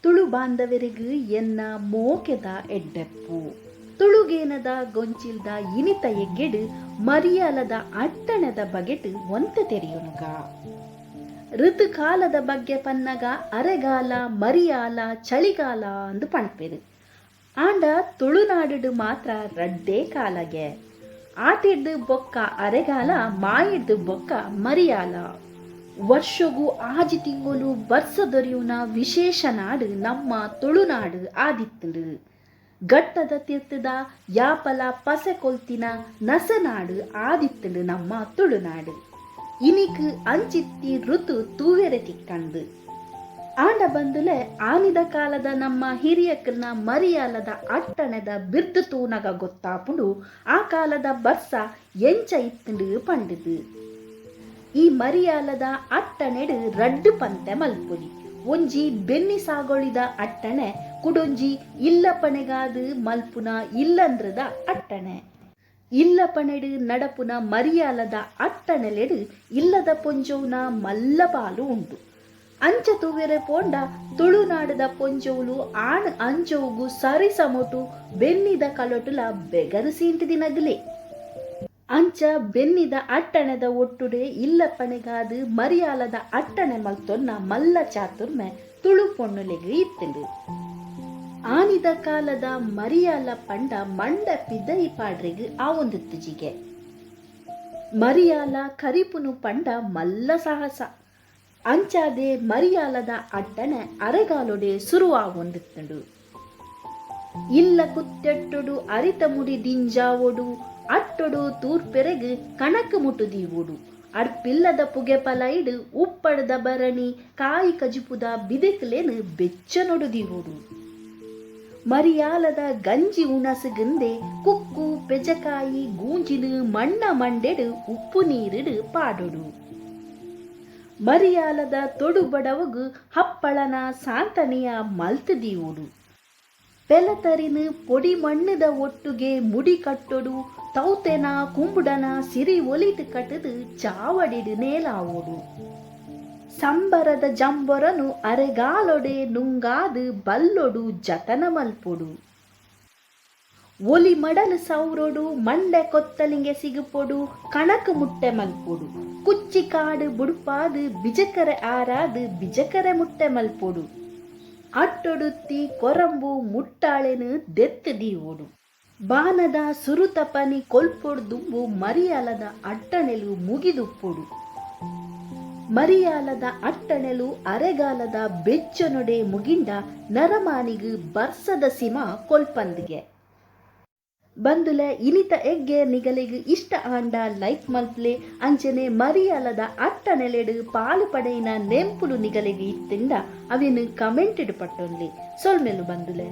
ತುಳು ಬಾಂಧವರಿಗೂ ಎನ್ನ ಮೋಕೆದ ಎಡ್ಡೆಪ್ಪು ತುಳುಗೇನದ ಗೊಂಚಿಲ್ದ ಇನಿತ ಎಗ್ಗೆಡು ಮರಿಯಾಲದ ಅಟ್ಟಣದ ಬಗೆಟ್ ಒಂತೆ ತೆರೆಯುನುಗ ಋತುಕಾಲದ ಬಗ್ಗೆ ಪನ್ನಗ ಅರೆಗಾಲ ಮರಿಯಾಲ ಚಳಿಗಾಲ ಅಂದು ಪಣ್ಪೆರು ಆಂಡ ತುಳುನಾಡು ಮಾತ್ರ ರಡ್ಡೇ ಕಾಲಗೆ ಆಟಿಡ್ದು ಬೊಕ್ಕ ಅರೆಗಾಲ ಮಾಯಿಡ್ದು ಬೊಕ್ಕ ಮರಿಯಾಲ ವರ್ಷಗೂ ಆಜಿ ತಿಂಗಳು ಬರ್ಸ ದೊರೆಯುನ ವಿಶೇಷ ನಾಡು ನಮ್ಮ ತುಳುನಾಡು ಆದಿತ್ತುಂಡು ಗಟ್ಟದ ತೀರ್ಥದ ಯಾಪಲ ಪಸೆ ಕೊಲ್ತಿನ ನಸನಾಡು ಆದಿತ್ತುಂಡು ನಮ್ಮ ತುಳುನಾಡು ಇನಿಕ್ ಅಂಚಿತ್ತಿ ಋತು ತೂವೆರೆ ತಿಕ್ಕಂಡು ಆಂಡ ಬಂದುಲೆ ಆನಿದ ಕಾಲದ ನಮ್ಮ ಹಿರಿಯಕ್ಕನ ಮರಿಯಾಲದ ಅಟ್ಟಣದ ಬಿರ್ದು ತೂನಗ ಗೊತ್ತಾಪುಂಡು ಆ ಕಾಲದ ಬರ್ಸ ಎಂಚ ಇತ್ತುಂಡು ಪಂಡಿದು ಈ ಮರಿಯಾಲದ ಅಟ್ಟಣೆಡು ರಡ್ಡು ಪಂತೆ ಮಲ್ಪುರಿ ಒಂಜಿ ಬೆನ್ನಿ ಸಾಗೊಳಿದ ಅಟ್ಟಣೆ ಕುಡೊಂಜಿ ಇಲ್ಲಪಣೆಗಾದು ಮಲ್ಪುನ ಇಲ್ಲಂದ್ರದ ಅಟ್ಟಣೆ ಇಲ್ಲಪಣೆಡು ನಡಪುನ ಮರಿಯಾಲದ ಅಟ್ಟಣೆಲೆಡು ಇಲ್ಲದ ಪೊಂಜೌನ ಮಲ್ಲಪಾಲು ಉಂಟು ಅಂಚ ತೂವೆರೆ ಪೋಂಡ ತುಳುನಾಡದ ಪೊಂಜೌಲು ಆಣ್ ಅಂಜೌಗು ಸರಿಸಮೊಟು ಬೆನ್ನಿದ ಕಲೊಟುಲ ಬೆಗರು ಸೀಂಟಿದಿನಗಲೇ ಅಂಚ ಬೆನ್ನಿದ ಅಟ್ಟಣೆದ ಒಟ್ಟುಡೆ ಇಲ್ಲಪಣೆಗಾದು ಮರಿಯಾಲದ ಅಟ್ಟಣೆ ಮಲ್ತೊನ್ನ ಮಲ್ಲ ಚಾತುರ್ಮೆ ತುಳು ಪೊಣ್ಣುಲೆಗೆ ಇತ್ತುಂಡು ಆನಿದ ಕಾಲದ ಮರಿಯಾಲ ಪಂಡ ಮಂಡ ಪಿದೈ ಪಾಡ್ರೆಗ್ ಆ ಒಂದು ತುಜಿಗೆ ಮರಿಯಾಲ ಕರಿಪುನು ಪಂಡ ಮಲ್ಲ ಸಾಹಸ ಅಂಚಾದೆ ಮರಿಯಾಲದ ಅಟ್ಟಣೆ ಅರೆಗಾಲೊಡೆ ಸುರುವಾಗೊಂದಿತ್ತುಂಡು ಇಲ್ಲ ಕುತ್ತೆಟ್ಟೊಡು ಅರಿತ ಮುಡಿ ದಿಂಜಾವೊಡು ಅಟ್ಟೊಡು ತೂರ್ಪೆರೆಗ್ ಕಣಕ್ ಮುಟುದೀವೊಡು ಅಡ್ಪಿಲ್ಲದ ಪುಗೆ ಪಲೈಡು ಉಪ್ಪಡದ ಬರಣಿ ಕಾಯಿ ಕಜುಪುದ ಬಿದಿಕ್ಲೇನು ಬೆಚ್ಚನೊಡುದೀವೊಡು ಮರಿಯಾಲದ ಗಂಜಿ ಉಣಸುಗಂದೆ ಕುಕ್ಕು ಪೆಜಕಾಯಿ ಗೂಂಜಿಲು ಮಣ್ಣ ಮಂಡೆಡು ಉಪ್ಪು ನೀರಿಡು ಪಾಡೊಡು ಮರಿಯಾಲದ ತೊಡು ಬಡವಗು ಹಪ್ಪಳನ ಸಾಂತನೆಯ ಮಲ್ತದೀವೊಡು ಪೆಲತರಿನು ಪೊಡಿ ಮಣ್ಣದ ಒಟ್ಟುಗೆ ಮುಡಿ ಕಟ್ಟೊಡು ತೌತೆನ ಕುಂಬುಡನ ಸಿರಿ ಒಲಿತು ಕಟ್ಟದು ಚಾವಡಿಡು ನೇಲಾವೋಡು ಸಂಬರದ ಜಂಬೊರನು ಅರೆಗಾಲೊಡೆ ನುಂಗಾದು ಬಲ್ಲೊಡು ಜತನ ಮಲ್ಪೊಡು ಒಲಿ ಮಡಲು ಸೌರೊಡು ಮಂಡೆ ಕೊತ್ತಲಿಂಗೆ ಸಿಗುಪೊಡು ಕಣಕು ಮುಟ್ಟೆ ಮಲ್ಪೊಡು ಕುಚ್ಚಿ ಕಾಡು ಬುಡುಪಾದು ಬಿಜಕರೆ ಆರಾದು ಬಿಜಕರೆ ಮುಟ್ಟೆ ಮಲ್ಪೊಡು ಅಟ್ಟೊಡುತ್ತಿ ಕೊರಂಬು ಮುಟ್ಟಾಳೆನು ದೆತ್ತು ದೀವೊಡು ಬಾನದ ಸುರುತಪನಿ ಕೊಲ್ಪೊಡು ದುಂಬು ಮರಿಯಾಲದ ಅಟ್ಟಣೆಲು ಮುಗಿದುಪ್ಪೊಡು ಮರಿಯಾಲದ ಅಟ್ಟಣೆಲು ಅರೆಗಾಲದ ಬೆಚ್ಚನೊಡೆ ಮುಗಿಂಡ ನರಮಾನಿಗು ಬರ್ಸದ ಸಿಮ ಕೊಲ್ಪಂದಿಗೆ ಬಂದುಲೆ ಇನಿತ ಎಗ್ಗೆ ನಿಗಲಿಗು ಇಷ್ಟ ಆಂಡ ಲೈಕ್ ಮಲ್ಪಲೆ ಅಂಚನೆ ಮರಿಯಾಲದ ಅಟ್ಟಣೆಲೆಡು ಪಾಲು ಪಡೆಯಿನ ನೆಂಪುಲು ನಿಗಲಿಗೆ ಇತ್ತಿಂಡ ಅವೇನು ಕಮೆಂಟ್ ಪಟ್ಟೊನ್ಲಿ ಸೊಲ್ಮೆಲು ಬಂದುಲೆ.